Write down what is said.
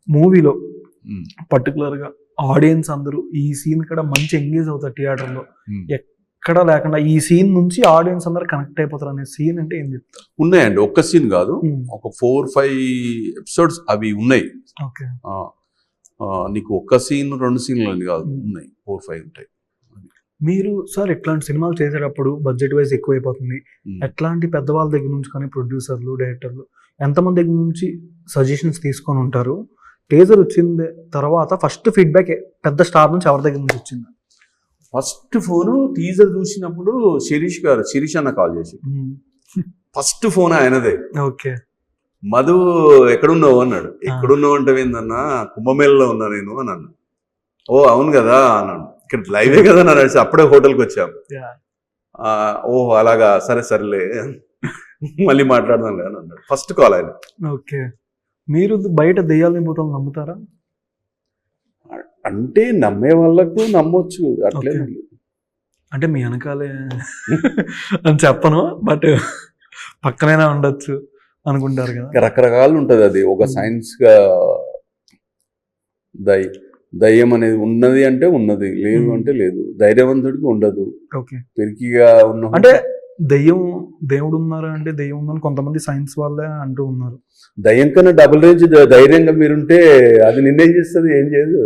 మూవీలో పర్టికులర్ గా ఆడియన్స్ అందరూ ఈ సీన్ కూడా మంచి ఎంగేజ్ అవుతారు థియేటర్ లో, ఎక్కడ లేకుండా ఈ సీన్ నుంచి ఆడియన్స్ అందరూ కనెక్ట్ అయిపోతారు అనే సీన్ అంటే ఏం చెప్తారు? ఉన్నాయండి, ఒక్క సీన్ కాదు, ఒక 4-5 ఎపిసోడ్స్ అవి ఉన్నాయి. ఓకే, నీకు ఒక్క సీన్ 2 సీన్లు అని కాదు, ఉన్నాయి 4-5 ఉంటాయి. మీరు సార్ ఇట్లాంటి సినిమాలు చేసేటప్పుడు బడ్జెట్ వైజ్ ఎక్కువ అయిపోతుంది, ఎట్లాంటి పెద్దవాళ్ళ దగ్గర నుంచి కానీ ప్రొడ్యూసర్లు డైరెక్టర్లు ఎంతమంది దగ్గర నుంచి సజెషన్స్ తీసుకొని ఉంటారు? టీజర్ వచ్చింది తర్వాత ఫస్ట్ ఫీడ్బ్యాక్ పెద్ద స్టార్ నుంచి ఎవరి దగ్గర నుంచి వచ్చింది? ఫస్ట్ ఫోను టీజర్ చూసినప్పుడు శిరీష్ అన్న కాల్ చేసి, ఫస్ట్ ఫోన్ ఆయనదే. ఓకే, మధు ఎక్కడున్నావు అన్నాడు. ఎక్కడున్నావు అంటే ఏందన్నా, కుంభమేళలో ఉన్నా నేను అని అన్నా. ఓ అవును కదా అన్నాడు, ఇక్కడ లైవే కదా అన్నాడు. అప్పుడే హోటల్కి వచ్చాం. ఓహో అలాగా, సరేలే మళ్ళీ మాట్లాడదాం అని అన్నాడు. ఫస్ట్ కాల్ ఆయన. ఓకే, మీరు బయట దెయ్యాలని భూతాలు నమ్ముతారా? అంటే నమ్మే వాళ్ళకు నమ్మొచ్చు, అట్లే. అంటే మీ వెనకాలే అని చెప్పను, బట్ పక్కనైనా ఉండొచ్చు అనుకుంటారు కదా. రకరకాలు ఉంటది అది. ఒక సైన్స్ గా దయ్యం అనేది ఉన్నది అంటే ఉన్నది, లేదు అంటే లేదు. ధైర్యవంతుడికి ఉండదు. ఓకే, పెరికిగా ఉన్న అంటే దేవుడు ఉన్నారా అంటే దెయ్యం ఉందని కొంతమంది సైన్స్ వాళ్ళే అంటూ ఉన్నారు. దయ్యం కన్నా డబుల్ రేంజ్ ధైర్యంగా మీరుంటే అది నిన్నేం చేస్తుంది? ఏం చేయదు.